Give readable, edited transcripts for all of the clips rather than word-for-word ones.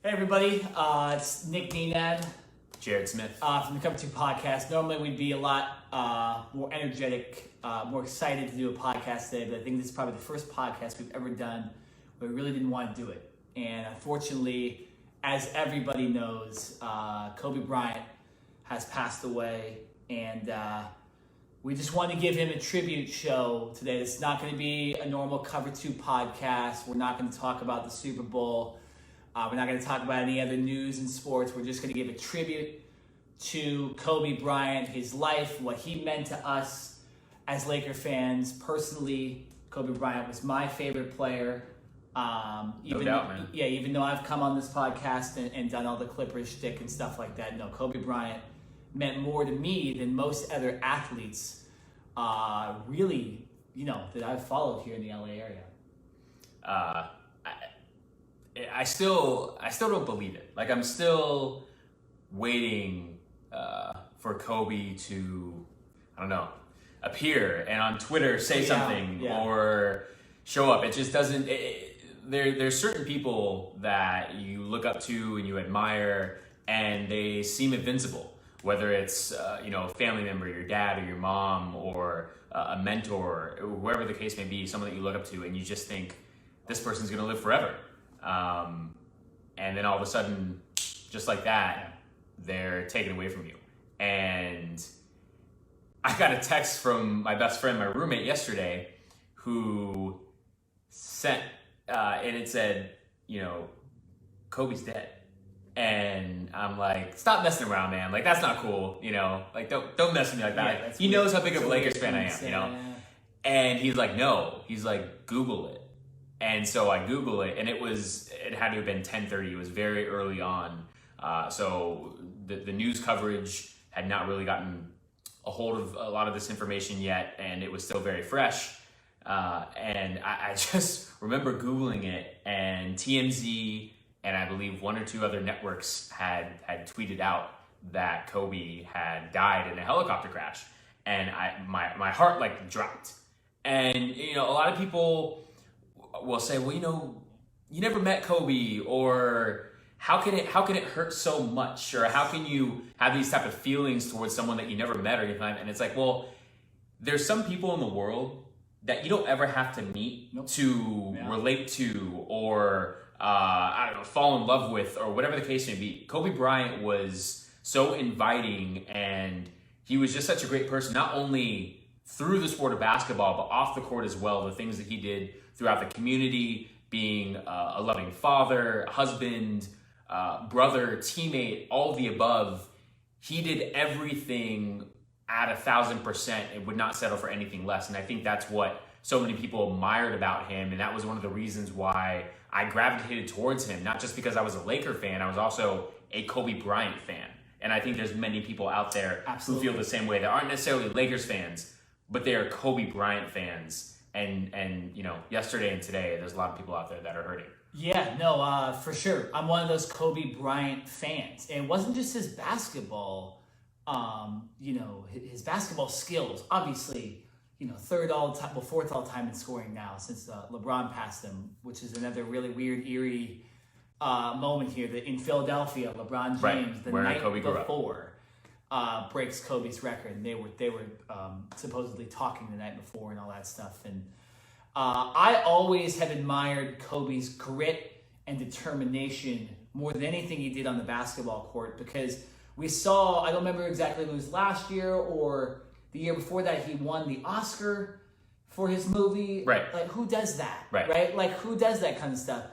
Hey everybody, it's Nick Nenad, Jared Smith. from the Cover 2 podcast. Normally we'd be a lot more energetic, more excited to do a podcast today, but I think this is probably the first podcast we've ever done where we really didn't want to do it. And unfortunately, as everybody knows, Kobe Bryant has passed away, and we just wanted to give him a tribute show today. It's not going to be a normal Cover 2 podcast. We're not going to talk about the Super Bowl. We're not going to talk about any other news in sports. We're just going to give a tribute to Kobe Bryant, his life, what he meant to us as Laker fans. Personally, Kobe Bryant was my favorite player. No doubt, man. Yeah, even though I've come on this podcast and done all the Clippers shtick and stuff like that, no, Kobe Bryant meant more to me than most other athletes, really, that I've followed here in the LA area. I still don't believe it. Like, I'm still waiting for Kobe to, appear and on Twitter say something or show up. It just doesn't. There's certain people that you look up to and you admire, and they seem invincible. Whether it's a family member, your dad or your mom, or a mentor, or whoever the case may be, someone that you look up to, and you just think this person's gonna live forever. And then all of a sudden, just like that, they're taken away from you. And I got a text from my best friend, my roommate yesterday, who sent, and it said, Kobe's dead. And I'm like, stop messing around, man. Like, that's not cool, Like, don't mess with me like that. Yeah, he knows how big of a Lakers fan I am, Yeah. And he's like, no. He's like, Google it. And so I Google it, and it had to have been 10:30. It was very early on. So the news coverage had not really gotten a hold of a lot of this information yet, and it was still very fresh. And I just remember Googling it, and TMZ and I believe one or two other networks had tweeted out that Kobe had died in a helicopter crash. And my heart dropped. And a lot of people will say, well, you never met Kobe, or how can it hurt so much, or how can you have these type of feelings towards someone that you never met or anything? And it's like, well, there's some people in the world that you don't ever have to meet to relate to, or fall in love with, or whatever the case may be. Kobe Bryant was so inviting, and he was just such a great person, not only through the sport of basketball, but off the court as well. The things that he did throughout the community, being a loving father, husband, brother, teammate, all of the above. He did everything at 1,000% and would not settle for anything less. And I think that's what so many people admired about him. And that was one of the reasons why I gravitated towards him, not just because I was a Laker fan, I was also a Kobe Bryant fan. And I think there's many people out there who feel the same way, that aren't necessarily Lakers fans, but they are Kobe Bryant fans. And yesterday and today, there's a lot of people out there that are hurting. Yeah, no, for sure. I'm one of those Kobe Bryant fans. And it wasn't just his basketball, his basketball skills. Obviously, fourth all time in scoring now since LeBron passed him, which is another really weird, eerie moment here. That in Philadelphia, LeBron James, the night before, breaks Kobe's record, and they were supposedly talking the night before and all that stuff. And I always have admired Kobe's grit and determination more than anything he did on the basketball court, because we saw, I don't remember exactly if it was last year or the year before that, he won the Oscar for his movie. Right. Like, who does that? Right. Like, who does that kind of stuff?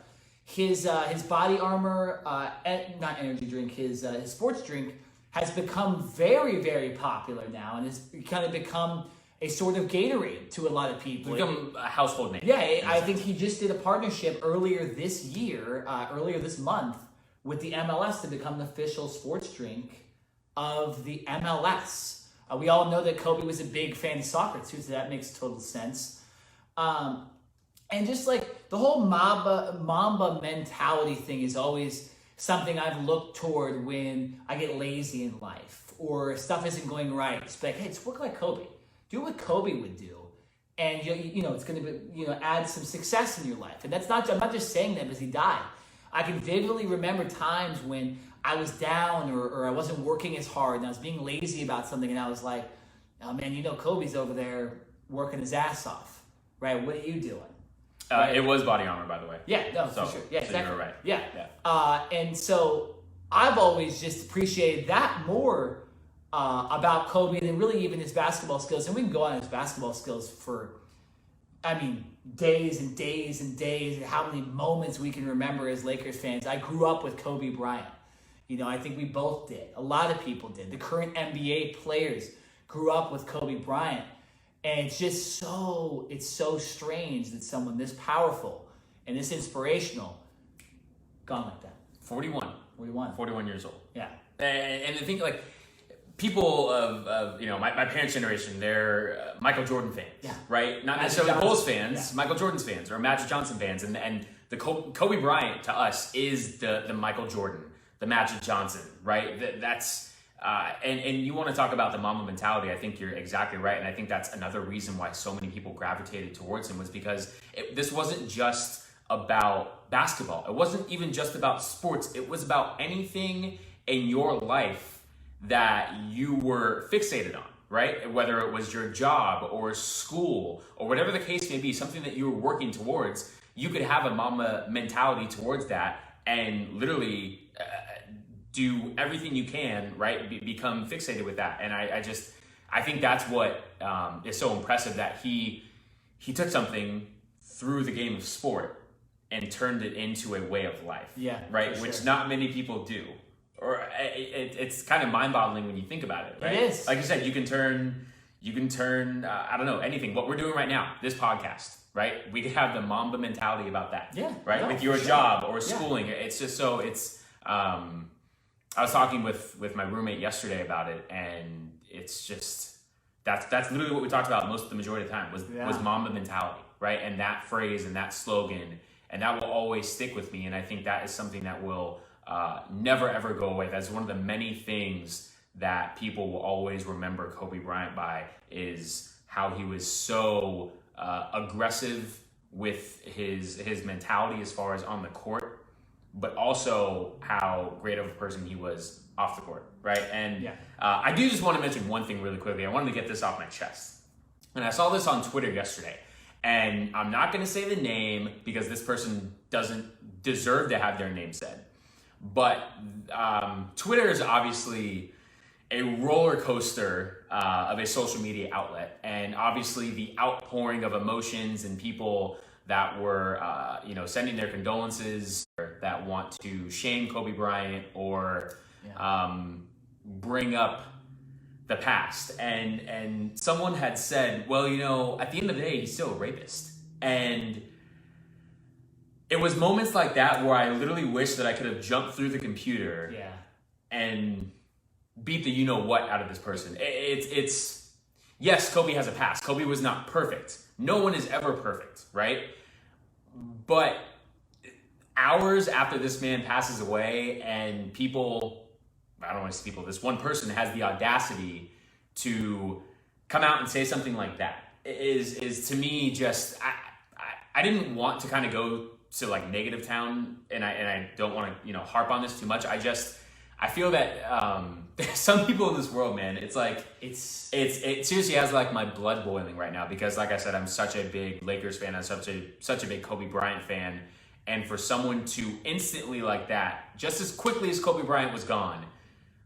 His body armor, not energy drink, his sports drink has become very, very popular now, and has kind of become a sort of Gatorade to a lot of people. It's become a household name. Yeah, I think he just did a partnership earlier this month, with the MLS to become the official sports drink of the MLS. We all know that Kobe was a big fan of soccer too, so that makes total sense. And just like the whole Mamba mentality thing is always something I've looked toward when I get lazy in life or stuff isn't going right. It's like, hey, just work like Kobe. Do what Kobe would do, and it's going to be add some success in your life. And that's not. I'm not just saying that because he died. I can vividly remember times when I was down or I wasn't working as hard and I was being lazy about something, and I was like, oh man, you know Kobe's over there working his ass off, right? What are you doing? Right? It was Body Armor, by the way. Yeah, no, for sure. Yeah, so exactly. you were right. Yeah. And so I've always just appreciated that more about Kobe than really even his basketball skills. And we can go on his basketball skills for, days and days and days, and how many moments we can remember as Lakers fans. I grew up with Kobe Bryant. I think we both did. A lot of people did. The current NBA players grew up with Kobe Bryant. And it's just it's so strange that someone this powerful and this inspirational gone like that. 41 years old. Yeah. And the thing, like, people of my parents' generation, they're Michael Jordan fans, right? Not necessarily Bulls fans, Michael Jordan's fans, or Magic Johnson fans. And the Kobe Bryant to us is the Michael Jordan, the Magic Johnson, right? That's and you want to talk about the Mamba mentality. I think you're exactly right, and I think that's another reason why so many people gravitated towards him, was because this wasn't just about basketball. It wasn't even just about sports. It was about anything in your life that you were fixated on, right? Whether it was your job or school or whatever the case may be, something that you were working towards, you could have a Mamba mentality towards that and literally do everything you can, right? Become fixated with that. And I think that's what is so impressive, that he took something through the game of sport and turned it into a way of life. Yeah, right. Which not many people do. Or it's kind of mind-boggling when you think about it, right? It is. Like you said, you can turn I don't know, anything. What we're doing right now, this podcast, right? We could have the Mamba mentality about that. Yeah. Right? No, with your sure. job or schooling. Yeah. It's just so I was talking with my roommate yesterday about it, and it's just that's literally what we talked about the majority of the time was Mamba mentality, right? And that phrase and that slogan, and that will always stick with me. And I think that is something that will never ever go away. That's one of the many things that people will always remember Kobe Bryant by, is how he was so aggressive with his mentality as far as on the court, but also how great of a person he was off the court, right? And I do just want to mention one thing really quickly. I wanted to get this off my chest. And I saw this on Twitter yesterday. And I'm not going to say the name because this person doesn't deserve to have their name said. But Twitter is obviously a roller coaster of a social media outlet. And obviously the outpouring of emotions and people that were, sending their condolences, or that want to shame Kobe Bryant or bring up the past. And someone had said, well, at the end of the day, he's still a rapist. And it was moments like that where I literally wish that I could have jumped through the computer and beat the you-know-what out of this person. It's yes, Kobe has a past. Kobe was not perfect. No one is ever perfect, right? But hours after this man passes away, and this one person has the audacity to come out and say something like that is to me just, I didn't want to kind of go to like negative town, and I don't want to harp on this too much. I feel that some people in this world, man, it's like it seriously has like my blood boiling right now, because like I said, I'm such a big Lakers fan. I'm such a big Kobe Bryant fan, and for someone to instantly like that, just as quickly as Kobe Bryant was gone,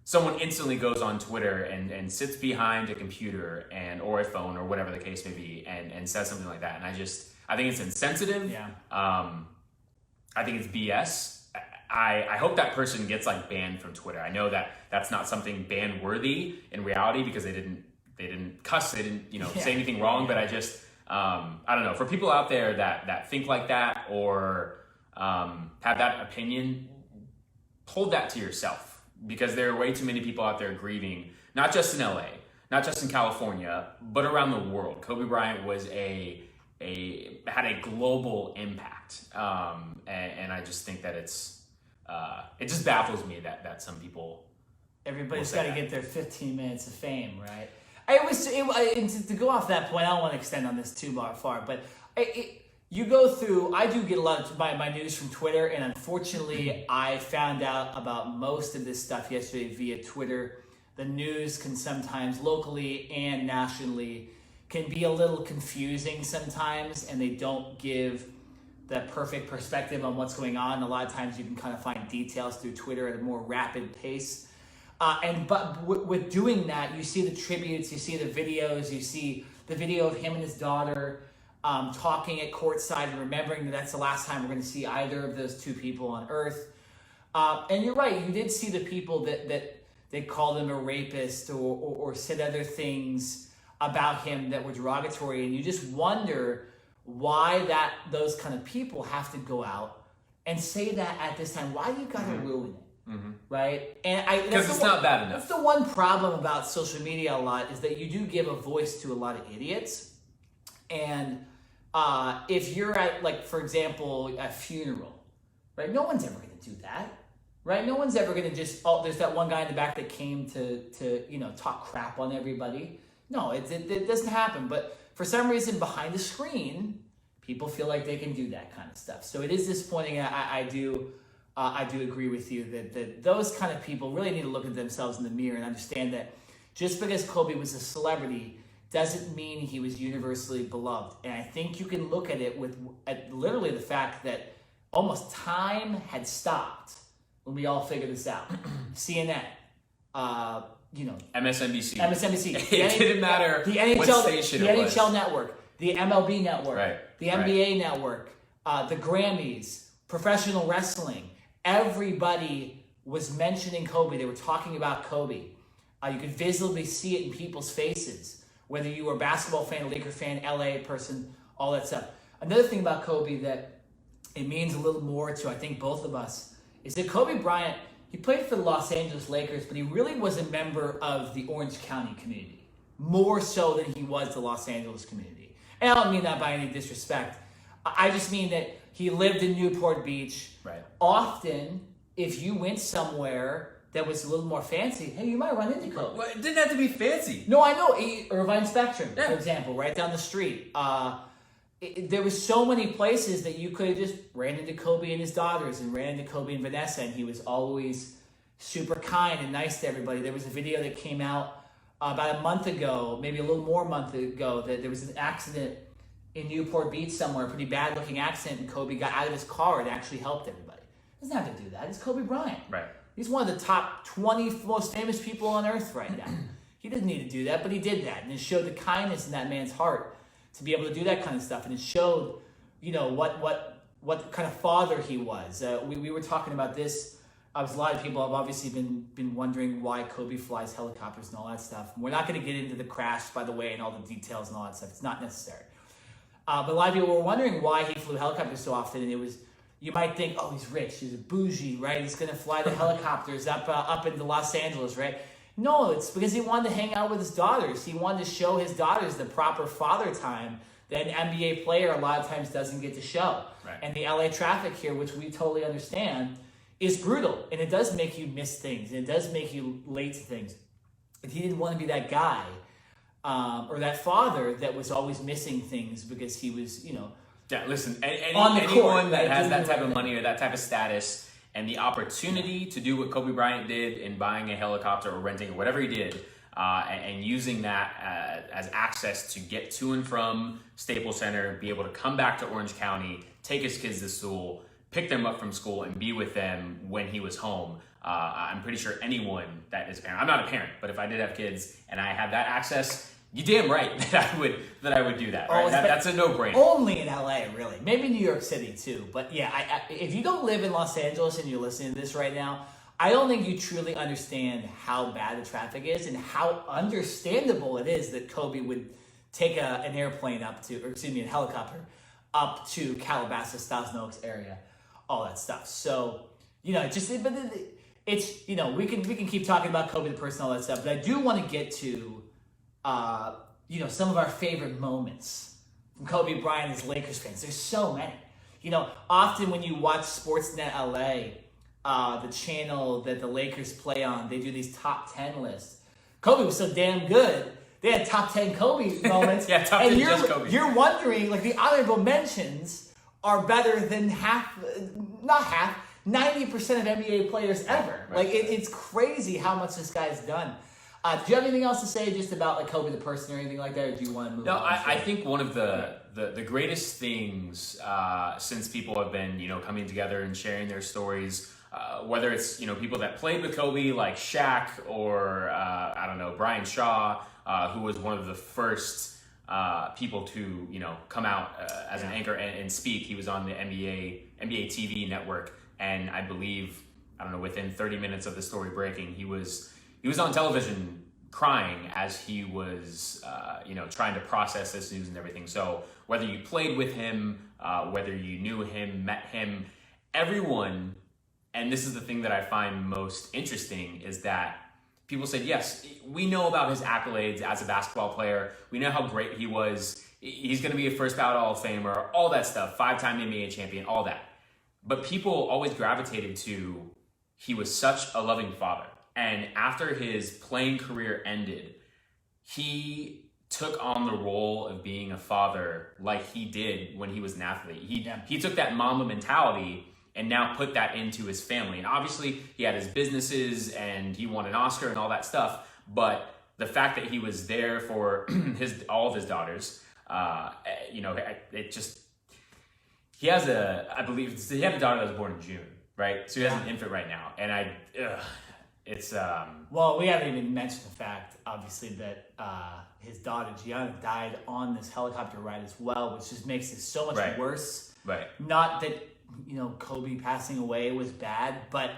someone instantly goes on Twitter and sits behind a computer or a phone or whatever the case may be and says something like that. And I think it's insensitive. Yeah. I think it's BS. I hope that person gets like banned from Twitter. I know that that's not something ban worthy in reality, because they didn't cuss, they didn't say anything wrong. But I don't know, for people out there that think like that or have that opinion, hold that to yourself, because there are way too many people out there grieving, not just in LA, not just in California, but around the world. Kobe Bryant was had a global impact, and I just think that it just baffles me that some people. Everybody's got to get their 15 minutes of fame, right? To go off that point, I don't want to extend on this too far, but you go through, I do get a lot of my news from Twitter, and unfortunately, I found out about most of this stuff yesterday via Twitter. The news can sometimes, locally and nationally, can be a little confusing sometimes, and they don't give the perfect perspective on what's going on. A lot of times you can kind of find details through Twitter at a more rapid pace. But with doing that, you see the tributes, you see the videos, you see the video of him and his daughter talking at courtside and remembering that that's the last time we're going to see either of those two people on earth. And you're right, you did see the people that they called him a rapist or said other things about him that were derogatory, and you just wonder why those kind of people have to go out and say that at this time. Why do you got to ruin it? Mm-hmm. Right? And because it's not bad enough. That's the one problem about social media a lot, is that you do give a voice to a lot of idiots. And if you're at, like, for example, a funeral, right? No one's ever going to do that, right? No one's ever going to just, there's that one guy in the back that came to talk crap on everybody. No, it doesn't happen. But for some reason, behind the screen, people feel like they can do that kind of stuff. So it is disappointing. I do agree with you that those kind of people really need to look at themselves in the mirror and understand that just because Kobe was a celebrity doesn't mean he was universally beloved. And I think you can look at it at literally the fact that almost time had stopped when we all figured this out. CNN, MSNBC. It didn't matter what station it was. The NHL Network, the MLB Network, right, the NBA Network, the Grammys, professional wrestling. Everybody was mentioning Kobe. They were talking about Kobe. You could visibly see it in people's faces, whether you were a basketball fan, a Laker fan, LA person, all that stuff. Another thing about Kobe that it means a little more to, I think, both of us, is that Kobe Bryant, he played for the Los Angeles Lakers, but he really was a member of the Orange County community, more so than he was the Los Angeles community. And I don't mean that by any disrespect. I just mean that he lived in Newport Beach. Right. Often, if you went somewhere that was a little more fancy, hey, you might run into Kobe. Well, it didn't have to be fancy. No, I know. Irvine Spectrum, for example, right down the street. There was so many places that you could have just ran into Kobe and his daughters and ran into Kobe and Vanessa, and he was always super kind and nice to everybody. There was a video that came out about a month ago, maybe a little more month ago, that there was an accident in Newport Beach somewhere, a pretty bad looking accident, and Kobe got out of his car and actually helped everybody. He doesn't have to do that. It's Kobe Bryant. Right. He's one of the top 20 most famous people on earth right now. He didn't need to do that, but he did that. And it showed the kindness in that man's heart to be able to do that kind of stuff. And it showed, what kind of father he was. We were talking about this. A lot of people have obviously been wondering why Kobe flies helicopters and all that stuff. We're not going to get into the crash, by the way, and all the details and all that stuff. It's not necessary. But a lot of people were wondering why he flew helicopters so often, and it was, you might think, oh, he's rich, he's a bougie, right? He's going to fly the helicopters up into Los Angeles, right? No, it's because he wanted to hang out with his daughters. He wanted to show his daughters the proper father time that an NBA player a lot of times doesn't get to show. Right. And the LA traffic here, which we totally understand, is brutal. And it does make you miss things. And it does make you late to things. But he didn't want to be that guy or that father that was always missing things because he was, Yeah, listen, on the anyone court, that right? has that type of money or that type of status and the opportunity to do what Kobe Bryant did in buying a helicopter or renting or whatever he did, and using that as access to get to and from Staples Center, be able to come back to Orange County, take his kids to school, pick them up from school, and be with them when he was home. I'm pretty sure anyone that is a parent, I'm not a parent, but if I did have kids and I had that access, you damn right that I would do that. Right? That's a no-brainer. Only in LA, really. Maybe New York City too. But yeah, if you don't live in Los Angeles and you're listening to this right now, I don't think you truly understand how bad the traffic is and how understandable it is that Kobe would take an airplane a helicopter up to Calabasas, Thousand Oaks area, all that stuff. So, it's we can keep talking about Kobe the person, all that stuff, but I do want to get to some of our favorite moments from Kobe Bryant as Lakers fans. There's so many. Often when you watch Sportsnet LA, the channel that the Lakers play on, they do these top 10 lists. Kobe was so damn good they had top 10 Kobe moments. Yeah, top 10 just Kobe. You're wondering, like, the honorable mentions are better than 90% of NBA players ever. Right. Like, it's crazy how much this guy's done. Do you have anything else to say just about like Kobe the person or anything like that, or do you want to move on? No, I think one of the greatest things since people have been, coming together and sharing their stories, whether it's, people that played with Kobe like Shaq or, I don't know, Brian Shaw, who was one of the first people to, come out as an anchor and speak. He was on the NBA TV network, and I believe, within 30 minutes of the story breaking, he was on television crying as he was, trying to process this news and everything. So whether you played with him, whether you knew him, met him, everyone, and this is the thing that I find most interesting, is that people said, yes, we know about his accolades as a basketball player. We know how great he was. He's going to be a first ballot Hall of Famer, all that stuff, 5-time NBA champion, all that. But people always gravitated to, he was such a loving father. And after his playing career ended, he took on the role of being a father like he did when he was an athlete. He took that Mamba mentality and now put that into his family. And obviously, he had his businesses and he won an Oscar and all that stuff. But the fact that he was there for all of his daughters, it just... He had a daughter that was born in June, right? So he has an infant right now. And it's well, we haven't even mentioned the fact, obviously, that his daughter Gianna died on this helicopter ride as well, which just makes it so much worse. Right. Not that Kobe passing away was bad, but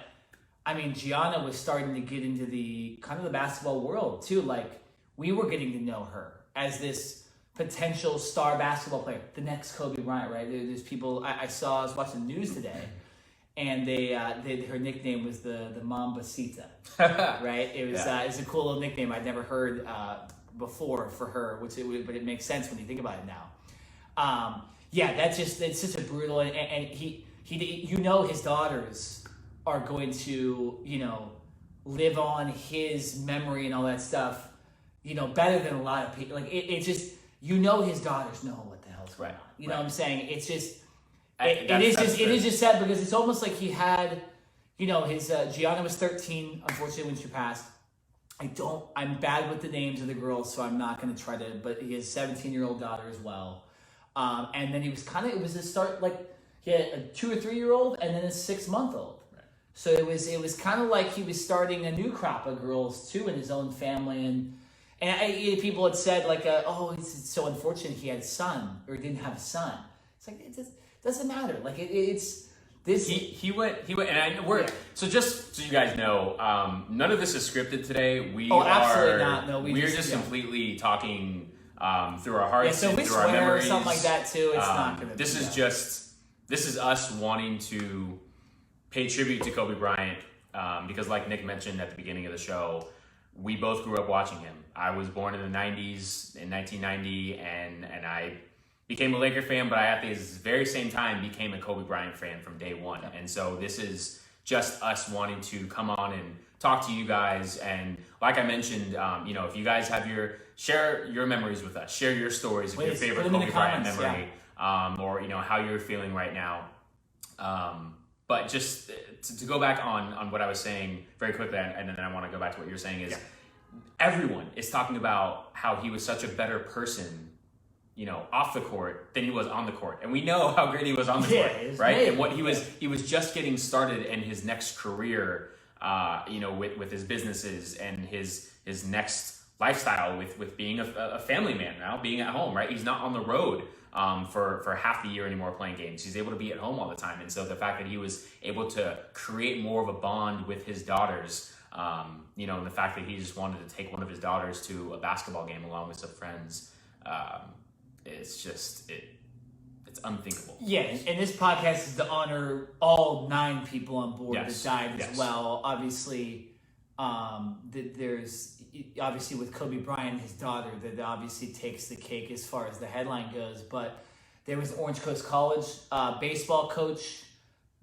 I mean, Gianna was starting to get into the kind of the basketball world too. Like, we were getting to know her as this potential star basketball player, the next Kobe Bryant, right? There's people I was watching the news today. And her nickname was the Mambacita, right? It was it's a cool little nickname I'd never heard before for her, but it makes sense when you think about it now. It's such a brutal, and he his daughters are going to live on his memory and all that stuff, better than a lot of people. Like it just his daughters know what the hell's going on. You know what I'm saying? It's just. It is just sad because it's almost like he had, his Gianna was 13, unfortunately, when she passed. I'm bad with the names of the girls, so I'm not going to try to, but he has a 17-year-old daughter as well. And then he was it was his start, like, he had a 2 or 3 year old and then a 6-month-old. Right. So it was kind of like he was starting a new crop of girls too in his own family. And people had said, like, it's so unfortunate he had a son or didn't have a son. It's like, it just doesn't matter. Like it's this. He went, and so just so you guys know, none of this is scripted today. Absolutely not. No, we're just completely talking through our hearts. So and we through our swear or memories. something like that too. It's not gonna. This is us wanting to pay tribute to Kobe Bryant because, like Nick mentioned at the beginning of the show, we both grew up watching him. I was born in the 90s, in 1990, and I became a Laker fan, but I at this very same time became a Kobe Bryant fan from day one. Yeah. And so this is just us wanting to come on and talk to you guys. And like I mentioned, if you guys have share your memories with us, share your stories of your favorite Kobe Bryant memory, or how you're feeling right now. But just to go back on what I was saying very quickly, and then I want to go back to what you're saying is everyone is talking about how he was such a better person off the court than he was on the court. And we know how great he was on the court, right? Amazing. And what he was just getting started in his next career, with his businesses and his next lifestyle with being a family man now, being at home, right? He's not on the road for half the year anymore playing games. He's able to be at home all the time. And so the fact that he was able to create more of a bond with his daughters, and the fact that he just wanted to take one of his daughters to a basketball game along with some friends, it's unthinkable. Yeah, and this podcast is to honor all 9 people on board that died as well. Obviously, there's obviously with Kobe Bryant, his daughter, that obviously takes the cake as far as the headline goes. But there was an Orange Coast College baseball coach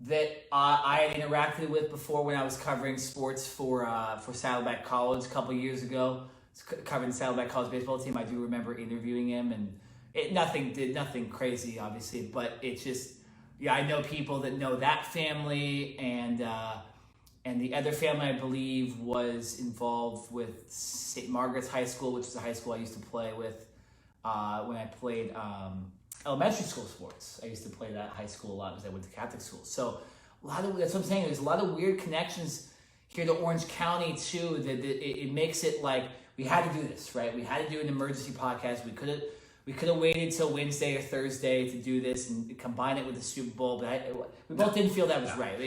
that I had interacted with before when I was covering sports for Saddleback College a couple years ago. covering the Saddleback college baseball team. I do remember interviewing him, and nothing crazy, obviously, but it's just, yeah, I know people that know that family, and the other family, I believe, was involved with St. Margaret's High School, which is a high school I used to play with when I played elementary school sports. I used to play that high school a lot because I went to Catholic school. So that's what I'm saying. There's a lot of weird connections here to Orange County too. That it makes it like we had to do this, right? We had to do an emergency podcast. We could have waited till Wednesday or Thursday to do this and combine it with the Super Bowl, but we both didn't feel that was right.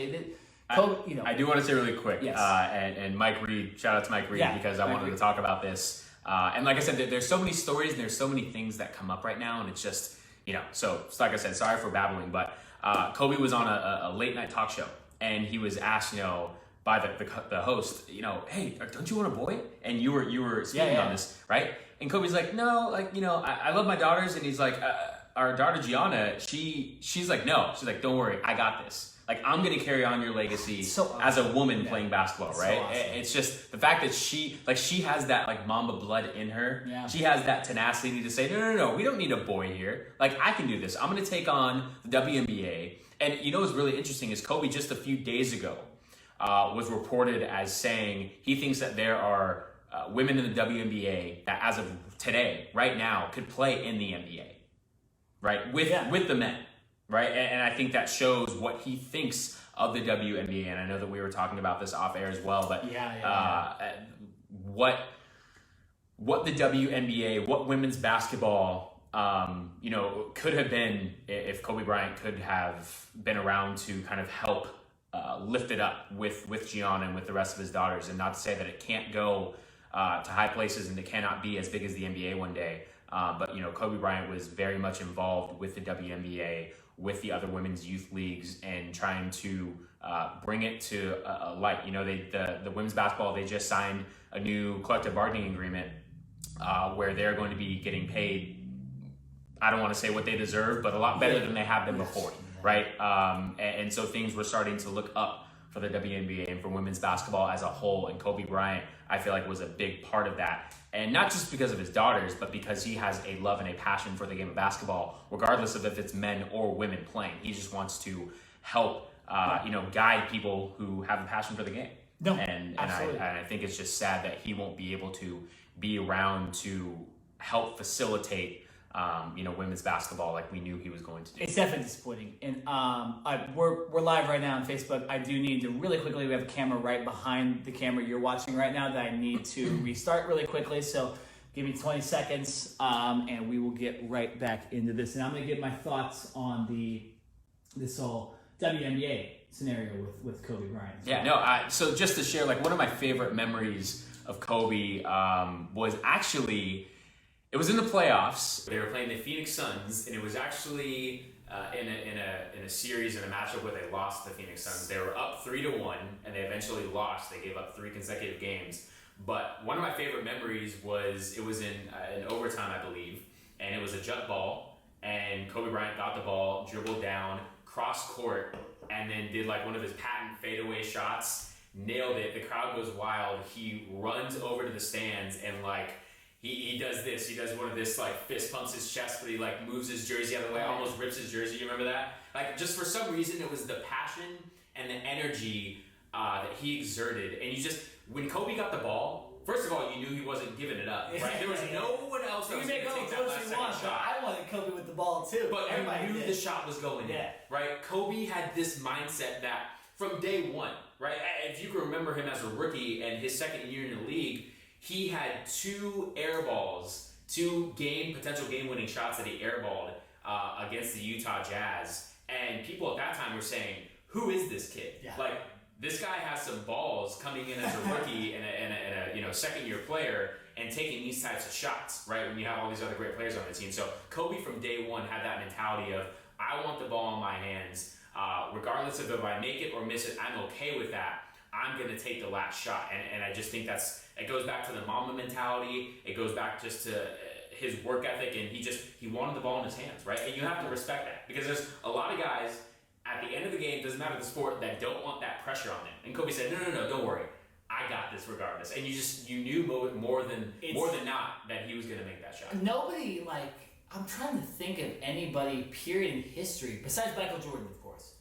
I do want to say really quick, yes. And Mike Reed, shout out to Mike Reed, because I wanted to talk about this. And like I said, there's so many stories and there's so many things that come up right now, and it's just, so like I said, sorry for babbling, but Kobe was on a late night talk show, and he was asked, by the host, hey, don't you want a boy? And you were speaking on this, right? And Kobe's like, no, I love my daughters, and he's like, our daughter Gianna, she's like, no, she's like, don't worry, I got this. Like, I'm going to carry on your legacy as a woman playing basketball, right? So awesome. It's just the fact that she has that, like, Mamba blood in her. Yeah. She has that tenacity to say, no, we don't need a boy here. Like, I can do this. I'm going to take on the WNBA. And what's really interesting is Kobe just a few days ago was reported as saying he thinks that there are women in the WNBA that as of today, right now, could play in the NBA, right? With the men. Right, and I think that shows what he thinks of the WNBA, and I know that we were talking about this off air as well. But what the WNBA, what women's basketball, could have been if Kobe Bryant could have been around to kind of help lift it up with Gianna and with the rest of his daughters, and not to say that it can't go to high places and it cannot be as big as the NBA one day. But Kobe Bryant was very much involved with the WNBA, with the other women's youth leagues, and trying to bring it to a light. The women's basketball, they just signed a new collective bargaining agreement where they're going to be getting paid, I don't want to say what they deserve, but a lot better than they have been before, right? And so things were starting to look up for the WNBA and for women's basketball as a whole, and Kobe Bryant, I feel like, was a big part of that. And not just because of his daughters, but because he has a love and a passion for the game of basketball, regardless of if it's men or women playing. He just wants to help, guide people who have a passion for the game. No, and I think it's just sad that he won't be able to be around to help facilitate women's basketball like we knew he was going to do. It's definitely disappointing. And we're live right now on Facebook. I do need to really quickly, we have a camera right behind the camera you're watching right now that I need to restart really quickly. So give me 20 seconds and we will get right back into this. And I'm going to give my thoughts on this whole WNBA scenario with Kobe Bryant. So just to share, like, one of my favorite memories of Kobe was actually, it was in the playoffs. They were playing the Phoenix Suns, and it was actually in a series, in a matchup where they lost the Phoenix Suns. They were up 3-1, and they eventually lost. They gave up 3 consecutive games. But one of my favorite memories was, it was in overtime, I believe, and it was a jump ball, and Kobe Bryant got the ball, dribbled down, cross court, and then did like one of his patent fadeaway shots, nailed it. The crowd goes wild. He runs over to the stands and like, He does this. He does one of this, like, fist pumps his chest, but he, like, moves his jersey out of the way, almost rips his jersey. You remember that? Like, just for some reason, it was the passion and the energy that he exerted. And you just, when Kobe got the ball, first of all, you knew he wasn't giving it up, right? There was no one else that was going to take that last second shot. I wanted Kobe with the ball, too. But everybody knew the shot was going in, right? Kobe had this mindset that from day one, right? If you can remember him as a rookie and his second year in the league, he had 2 air balls, 2 potential game-winning shots that he airballed against the Utah Jazz. And people at that time were saying, who is this kid? Yeah. Like, this guy has some balls coming in as a rookie and a second-year player and taking these types of shots, right, when you have all these other great players on the team. So Kobe from day one had that mentality of, I want the ball in my hands. Regardless of if I make it or miss it, I'm okay with that. I'm going to take the last shot. And I just think it goes back to the Mamba mentality. It goes back just to his work ethic, and he wanted the ball in his hands, right? And you have to respect that, because there's a lot of guys at the end of the game, doesn't matter the sport, that don't want that pressure on them. And Kobe said, no, don't worry. I I got this regardless. And you knew more than not that he was going to make that shot. Nobody, like, I'm trying to think of anybody, period, in history, besides Michael Jordan, of course,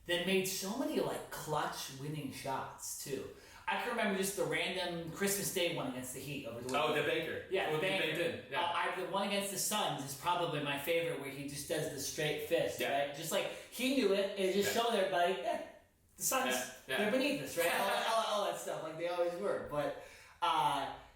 that made so many, like, clutch winning shots, too. I can remember just the random Christmas Day one against the Heat over the Oh, the Baker. Yeah, the Baker. Yeah. The one against the Suns is probably my favorite, where he just does the straight fist, yeah. right? Just like, he knew it, and it just showed everybody, the Suns, they're beneath us, right? all that stuff, like they always were. But,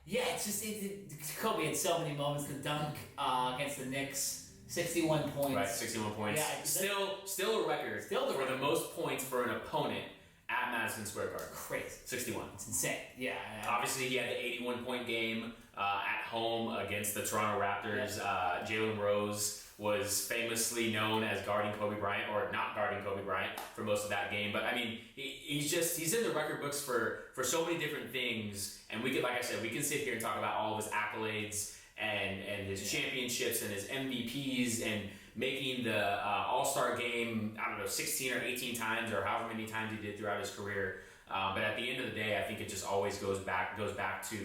it's just, Kobe had so many moments. The dunk against the Knicks, 61 points. Right, 61 points. Yeah, still a record for the most points for an opponent at Madison Square Garden. Crazy. 61. It's insane. Yeah. Obviously, he had the 81-point game at home against the Toronto Raptors. Jalen Rose was famously known as guarding Kobe Bryant, or not guarding Kobe Bryant for most of that game. But I mean, he's in the record books for so many different things. And we could, like I said, we can sit here and talk about all of his accolades and his championships and his MVPs and making the All-Star game, 16 or 18 times or however many times he did throughout his career. But at the end of the day, I think it just always goes back to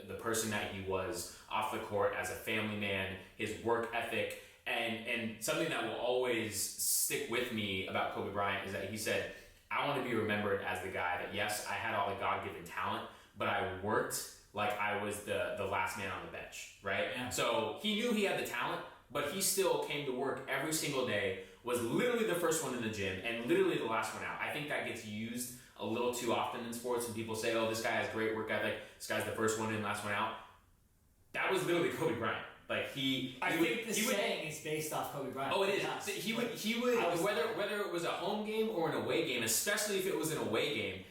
the person that he was off the court as a family man, his work ethic, and something that will always stick with me about Kobe Bryant is that he said, I want to be remembered as the guy that, yes, I had all the God-given talent, but I worked like I was the last man on the bench, right? Yeah. So he knew he had the talent, but he still came to work every single day, was literally the first one in the gym, and literally the last one out. I think that gets used a little too often in sports, and people say, oh, this guy has great work ethic, this guy's the first one in, last one out. That was literally Kobe Bryant. Like I think the saying is based off Kobe Bryant. Oh, it is. So he would whether it was a home game or an away game, especially if it was an away game.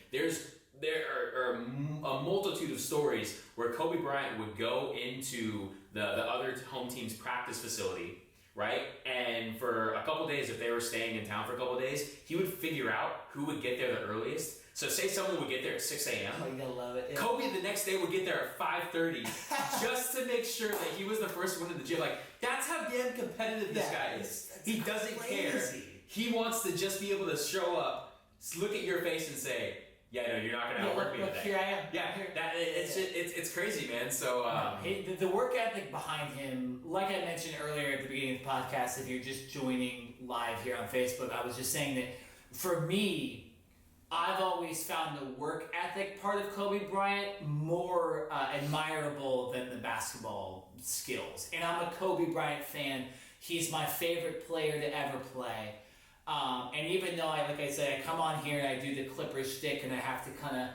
There are a multitude of stories where Kobe Bryant would go into the other home team's practice facility, right? And for a couple days, if they were staying in town for a couple days, he would figure out who would get there the earliest. So say someone would get there at 6 a.m. Oh, you're gonna love it. Yeah. Kobe the next day would get there at 5:30 just to make sure that he was the first one in the gym. Like, that's how damn competitive this guy is. He doesn't care. He wants to just be able to show up, look at your face and say, yeah, no, you're not going to outwork me today. Here I am. Yeah, it's crazy, man. So the work ethic behind him, like I mentioned earlier at the beginning of the podcast, if you're just joining live here on Facebook, I was just saying that for me, I've always found the work ethic part of Kobe Bryant more admirable than the basketball skills. And I'm a Kobe Bryant fan. He's my favorite player to ever play. And even though I come on here and I do the Clippers shtick and I have to kind of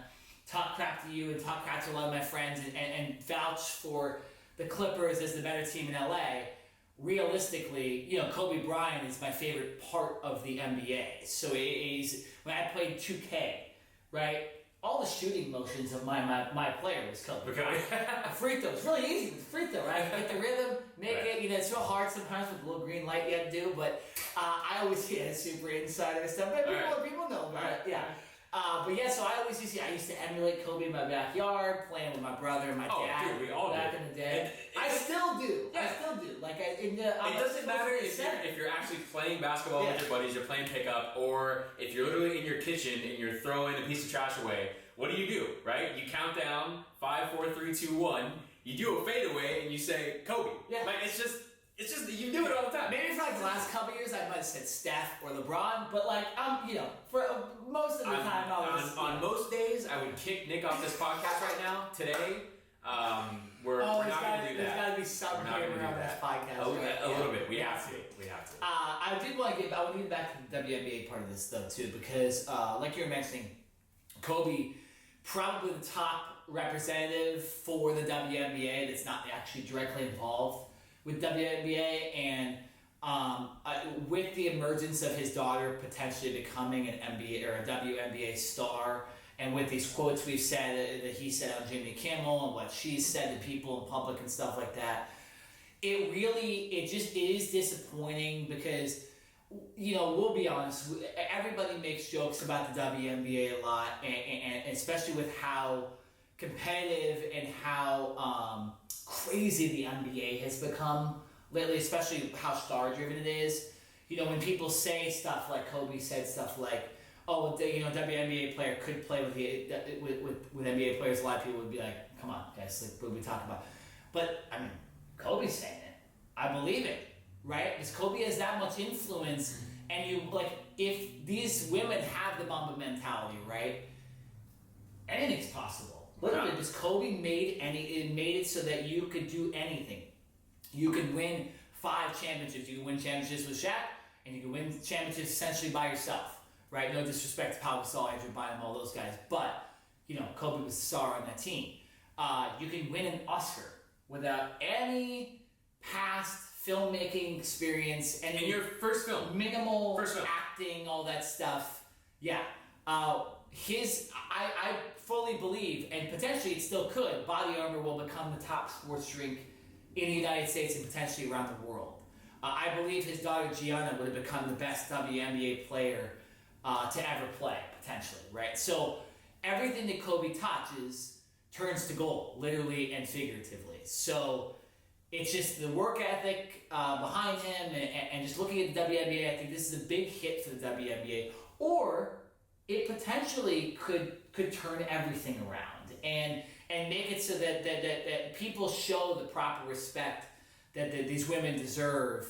talk crap to you and talk crap to a lot of my friends and vouch for the Clippers as the better team in LA, realistically, Kobe Bryant is my favorite part of the NBA. So when I played 2K, right? All the shooting motions of my player was Kobe. Free throw. It's really easy with free throw, right? Get the rhythm, make it, it's real hard sometimes with the little green light you have to do, but I always get super insider stuff. But people know about it, yeah. So I used to emulate Kobe in my backyard, playing with my brother and my dad. Dude, we all back in the day. I still do. It doesn't matter if you're actually playing basketball with your buddies, you're playing pickup, or if you're literally in your kitchen and you're throwing a piece of trash away. What do? Right? You count down 5, 4, 3, 2, 1. You do a fadeaway and you say Kobe. Yeah. Like it's just you do it all the time. Maybe for the last couple years I might have said Steph or LeBron, but for most of the time I was on most days I would kick Nick off this podcast right now. Today, we're not going to do that. There's got to be some humor on this podcast. A little bit. We have to. I want to get back to the WNBA part of this though too, because like you were mentioning, Kobe, probably the top representative for the WNBA that's not actually directly involved with WNBA, and with the emergence of his daughter potentially becoming an NBA or a WNBA star, and with these quotes we've said that he said on Jimmy Kimmel and what she's said to people in public and stuff like that, it just is disappointing because, we'll be honest, everybody makes jokes about the WNBA a lot, and especially with how competitive and how crazy the NBA has become lately, especially how star-driven it is. When people say stuff like Kobe said stuff like, WNBA player could play with NBA players. A lot of people would be like, come on, guys, like, what are we talking about? But, I mean, Kobe's saying it. I believe it, right? Because Kobe has that much influence, and if these women have the Mamba mentality, right, anything's possible. Literally, because Kobe made it so that you could do anything. You could win 5 championships. You can win championships with Shaq, and you can win championships essentially by yourself, right? No disrespect to Pau Gasol, Andrew Bynum, all those guys, but Kobe was the star on that team. You can win an Oscar without any past filmmaking experience and in your first film, minimal acting, all that stuff. Yeah. I fully believe, and potentially it still could, Body Armor will become the top sports drink in the United States and potentially around the world. I believe his daughter Gianna would have become the best WNBA player to ever play, potentially, right? So everything that Kobe touches turns to gold, literally and figuratively. So it's just the work ethic behind him, and just looking at the WNBA, I think this is a big hit for the WNBA. Or it potentially could turn everything around and make it so that people show the proper respect that these women deserve,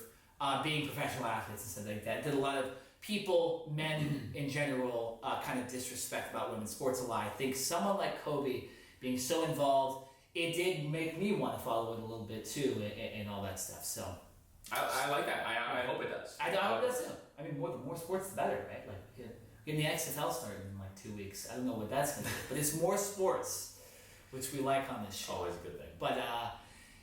being professional athletes and stuff like that. That a lot of people, men in general, kind of disrespect about women's sports a lot. I think someone like Kobe being so involved, it did make me want to follow it a little bit too, and all that stuff. So I like that. I hope it does. I hope it does too. I mean, more sports, the better, right? Like, getting the XFL started in like 2 weeks. I don't know what that's gonna do, but it's more sports, which we like on this show. Always a good thing. But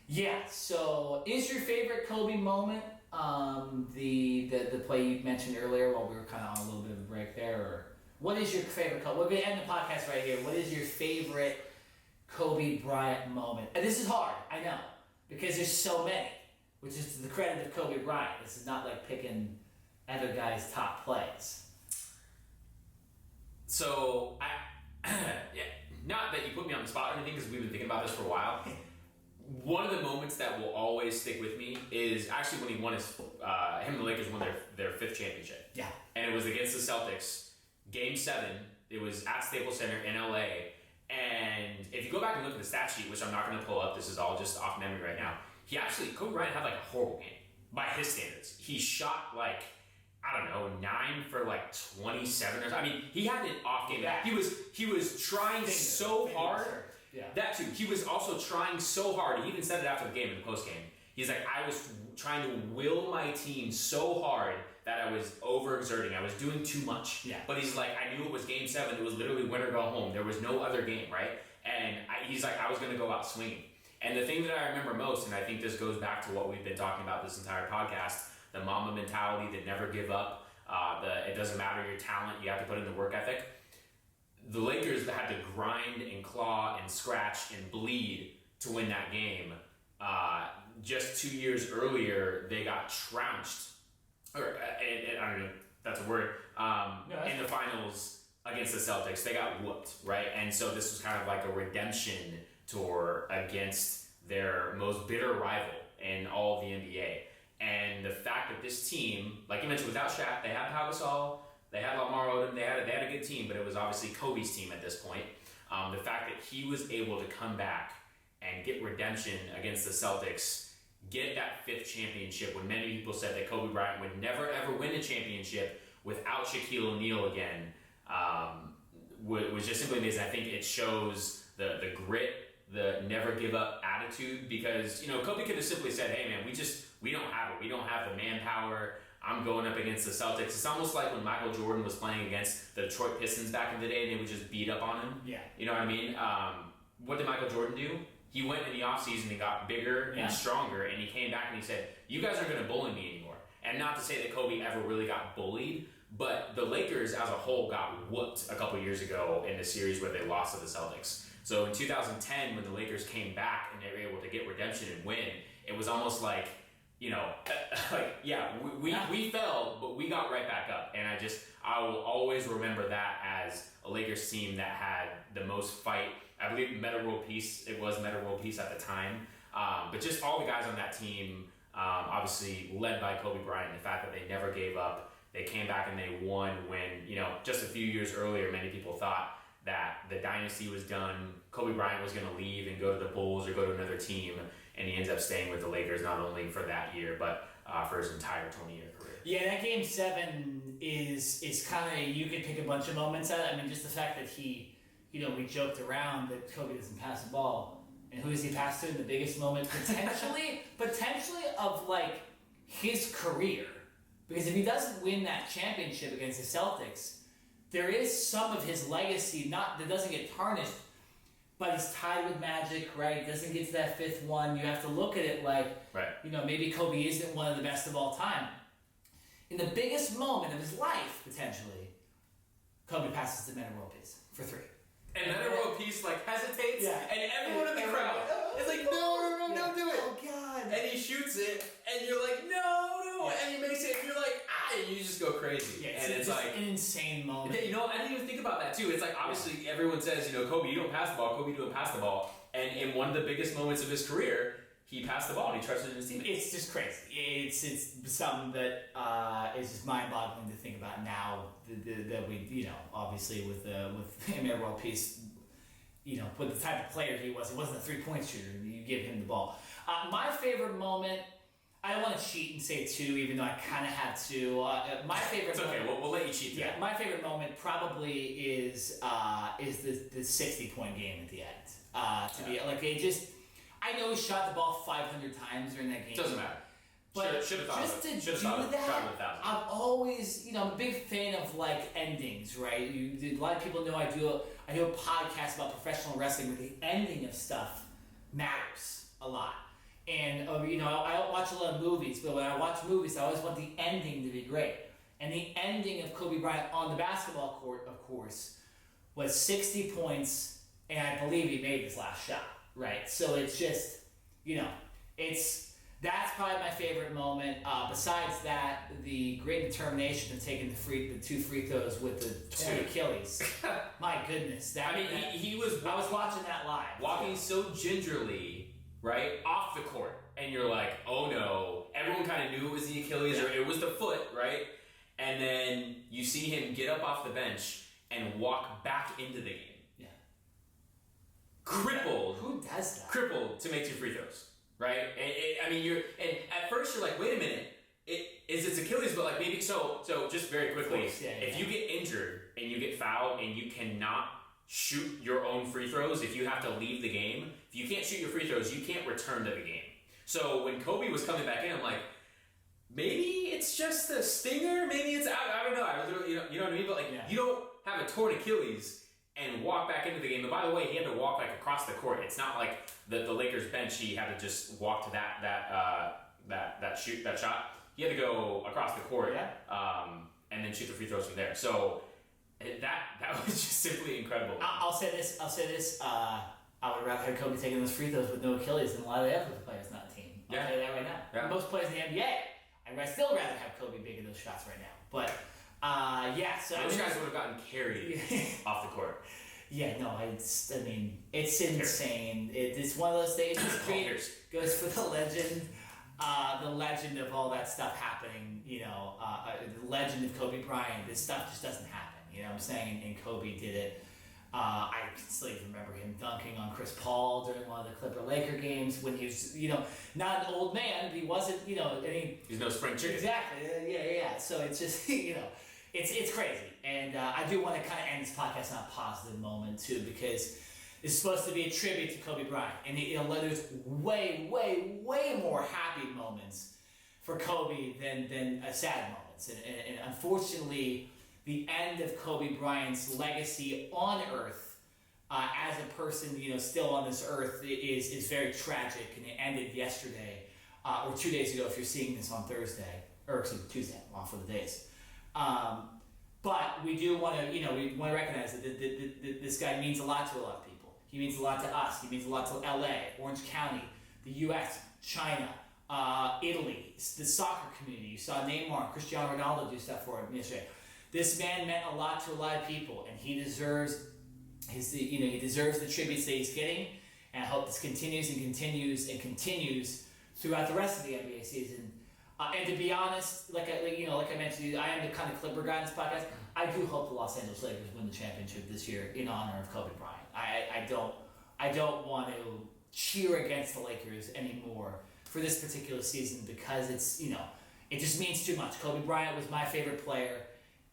yeah. So, is your favorite Kobe moment the play you mentioned earlier while we were kind of on a little bit of a break there, or what is your favorite Kobe? We're gonna end the podcast right here. What is your favorite Kobe Bryant moment? And this is hard, I know, because there's so many, which is to the credit of Kobe Bryant. This is not like picking other guys' top plays. So, yeah, not that you put me on the spot or anything, because we've been thinking about this for a while. One of the moments that will always stick with me is actually when he won him and the Lakers won their 5th championship. Yeah. And it was against the Celtics, Game 7. It was at Staples Center in LA. And if you go back and look at the stat sheet, which I'm not going to pull up, this is all just off memory right now, Kobe Bryant had like a horrible game by his standards. He shot like, I don't know, 9 for like 27 or something. I mean, he had an off game. Yeah. He was trying so hard. Yeah. That too. He was also trying so hard. He even said it after the game in the post game. He's like, I was trying to will my team so hard that I was overexerting. I was doing too much. Yeah. But he's like, I knew it was Game 7. It was literally win or go home. There was no other game, right? And he's like, I was going to go out swinging. And the thing that I remember most, and I think this goes back to what we've been talking about this entire podcast, the Mamba mentality, that never give up. It doesn't matter your talent, you have to put in the work ethic. The Lakers had to grind and claw and scratch and bleed to win that game. Just 2 years earlier, they got trounced, I don't know if that's a word, in the finals against the Celtics. They got whooped, right? And so this was kind of like a redemption tour against their most bitter rival in all of the NBA. And the fact that this team, like you mentioned, without Shaq, they had Pau Gasol, they had Lamar Odom, they had a good team, but it was obviously Kobe's team at this point. The fact that he was able to come back and get redemption against the Celtics, get that 5th championship, when many people said that Kobe Bryant would never ever win a championship without Shaquille O'Neal again, was just simply amazing. I think it shows the grit, the never give up attitude, because Kobe could have simply said, hey man, we don't have it. We don't have the manpower. I'm going up against the Celtics. It's almost like when Michael Jordan was playing against the Detroit Pistons back in the day and they would just beat up on him. Yeah. You know what I mean? What did Michael Jordan do? He went in the offseason and got bigger and stronger, and he came back and he said, you guys aren't going to bully me anymore. And not to say that Kobe ever really got bullied, but the Lakers as a whole got whooped a couple years ago in the series where they lost to the Celtics. So in 2010, when the Lakers came back and they were able to get redemption and win, it was almost like, we fell, but we got right back up. And I will always remember that as a Lakers team that had the most fight. I believe Metta World Peace, it was Metta World Peace at the time. But just all the guys on that team, obviously led by Kobe Bryant, the fact that they never gave up, They came back and they won when, just a few years earlier, many people thought that the dynasty was done. Kobe Bryant was going to leave and go to the Bulls or go to another team, and he ends up staying with the Lakers not only for that year, but for his entire 20-year career. Yeah, that Game 7 is kind of, you could pick a bunch of moments out of it. I mean, just the fact that we joked around that Kobe doesn't pass the ball. And who does he pass to in the biggest moment potentially of like his career? Because if he doesn't win that championship against the Celtics, there is some of his legacy that doesn't get tarnished, but he's tied with Magic, right? Doesn't get to that fifth one. You have to look at it like, right. Maybe Kobe isn't one of the best of all time. In the biggest moment of his life, potentially, Kobe passes to Metta World Peace for 3. And Metta World Peace hesitates, and everyone in the crowd is like, no, don't do it. Oh God! And he shoots it, and you're like, no, and he makes it, and you're like, and you just go crazy. Yeah, and it's like an insane moment. I didn't even think about that too. It's like obviously everyone says, Kobe, you don't pass the ball. Kobe, you don't pass the ball. And in one of the biggest moments of his career, he passed the ball and he trusted his teammates. It's just crazy. It's something that is just mind-boggling to think about now that we, obviously with Metta World Peace, with the type of player he was, it wasn't a three-point shooter. You give him the ball. My favorite moment, I don't want to cheat and say 2, even though I kind of have to. My favorite. It's okay. We'll let you cheat. Yeah, my favorite moment probably is the 60-point game at the end. I know he shot the ball 500 times during that game. Doesn't matter. But should have just to do that, I'm always, I'm a big fan of endings, right? A lot of people know I do a podcast about professional wrestling where the ending of stuff matters a lot. And I watch a lot of movies, but when I watch movies, I always want the ending to be great. And the ending of Kobe Bryant on the basketball court, of course, was 60 points, and I believe he made his last shot. Right, so it's just, that's probably my favorite moment. Besides that, the great determination of taking the 2 free throws with the torn Achilles. My goodness, he was. I was watching that live. Walking so gingerly, right, off the court, and you're like, oh no. Everyone kind of knew it was the Achilles or it was the foot, right? And then you see him get up off the bench and walk back into the game. Crippled. Who does that? Crippled to make 2 free throws, right? And at first you're like, wait a minute, it's Achilles, but maybe so. Just very quickly, if you get injured and you get fouled and you cannot shoot your own free throws, if you have to leave the game, if you can't shoot your free throws, you can't return to the game. So when Kobe was coming back in, I'm like, maybe it's just a stinger, maybe it's I don't know. You know what I mean? But you don't have a torn Achilles and walk back into the game. And by the way, he had to walk across the court. It's not like the Lakers bench. He had to just walk to that shot. He had to go across the court, and then shoot the free throws from there. So that was just simply incredible. I'll say this. I would rather have Kobe taking those free throws with no Achilles than a lot of the other players on the team. I'll tell you that right now. Yeah. Most players in the NBA, I'd still rather have Kobe making those shots right now. But so those guys would have gotten carried off the court. Yeah, no, it's insane. It's one of those things. Goes for the legend of all that stuff happening. The legend of Kobe Bryant. This stuff just doesn't happen. You know what I'm saying? And Kobe did it. I can still even remember him dunking on Chris Paul during one of the Clipper-Laker games when he was, not an old man, but he wasn't, he's no spring chicken. Exactly. Yeah. So it's just, it's crazy. And I do want to kind of end this podcast on a positive moment too, because it's supposed to be a tribute to Kobe Bryant. And there's way, way, way more happy moments for Kobe than sad moments. And unfortunately, the end of Kobe Bryant's legacy on Earth, as a person, still on this earth, is very tragic, and it ended yesterday, or 2 days ago if you're seeing this on Thursday, or Tuesday, off for the days. But we do want to, we want to recognize that this guy means a lot to a lot of people. He means a lot to us. He means a lot to LA, Orange County, the U.S., China, Italy, the soccer community. You saw Neymar, Cristiano Ronaldo do stuff for him yesterday. This man meant a lot to a lot of people, and he deserves he deserves the tributes that he's getting. And I hope this continues and continues and continues throughout the rest of the NBA season. And to be honest, like I mentioned, I am the kind of Clipper guy in this podcast. I do hope the Los Angeles Lakers win the championship this year in honor of Kobe Bryant. I don't want to cheer against the Lakers anymore for this particular season because it's it just means too much. Kobe Bryant was my favorite player,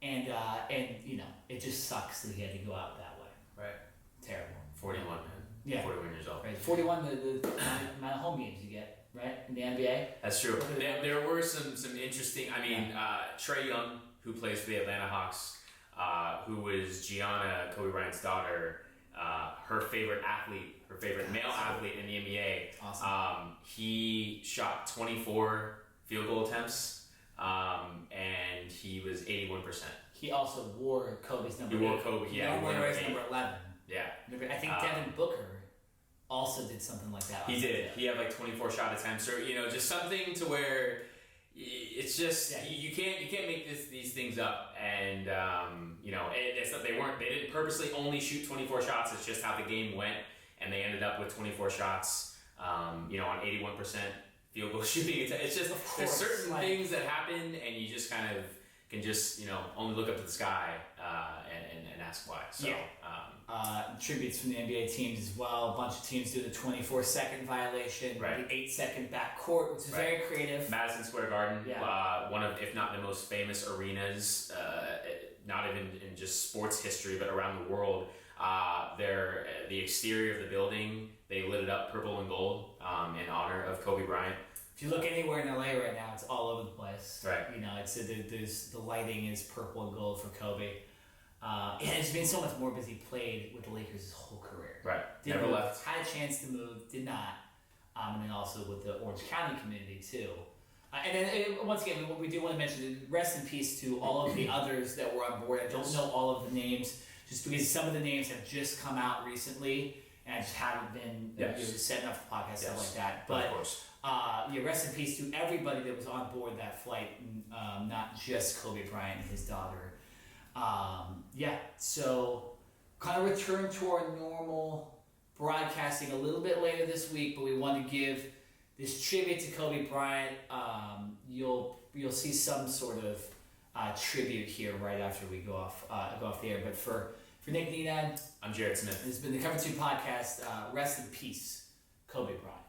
and it just sucks that he had to go out that way. Right. Terrible. 41, man. Yeah. 41 years old. Right. 41, the amount of home games you get, right, in the NBA. That's true. There were some interesting. I mean, Trae Young, who plays for the Atlanta Hawks, who was Gianna, Kobe Bryant's daughter, her favorite male athlete in the NBA. Awesome. He shot 24 field goal attempts, and he was 81%. He also wore Kobe's number. He wore Kobe. Yeah, he wore his number 11. Yeah. I think Devin Booker also did something like that. He did. He had like 24 shot attempts, or just something to where it's just you can't make these things up, and it's not, they didn't purposely only shoot 24 shots. It's just how the game went, and they ended up with 24 shots. On 81% field goal shooting. It's just there's certain things that happen, and you just kind of can just only look up to the sky and ask why. So. Tributes from the NBA teams as well. A bunch of teams do the 24-second violation, right. The 8-second backcourt, which is very creative. Madison Square Garden, one of, if not the most famous arenas, not even in just sports history, but around the world. The exterior of the building, they lit it up purple and gold in honor of Kobe Bryant. If you look anywhere in LA right now, it's all over the place. Right. There's the lighting is purple and gold for Kobe. And it's been so much more because he played with the Lakers his whole career. Right. Never left. Had a chance to move, did not. And then also with the Orange County community too. And then once again, we do want to mention rest in peace to all of the others that were on board. I don't know all of the names just because some of the names have just come out recently and I just haven't been setting up the podcast, stuff like that. But of course. Rest in peace to everybody that was on board that flight, not just Kobe Bryant and his daughter. So kind of return to our normal broadcasting a little bit later this week, but we want to give this tribute to Kobe Bryant. You'll see some sort of tribute here right after we go off the air. But for Nick Nina, I'm Jared Smith. This has been the Cover 2 podcast. Rest in peace, Kobe Bryant.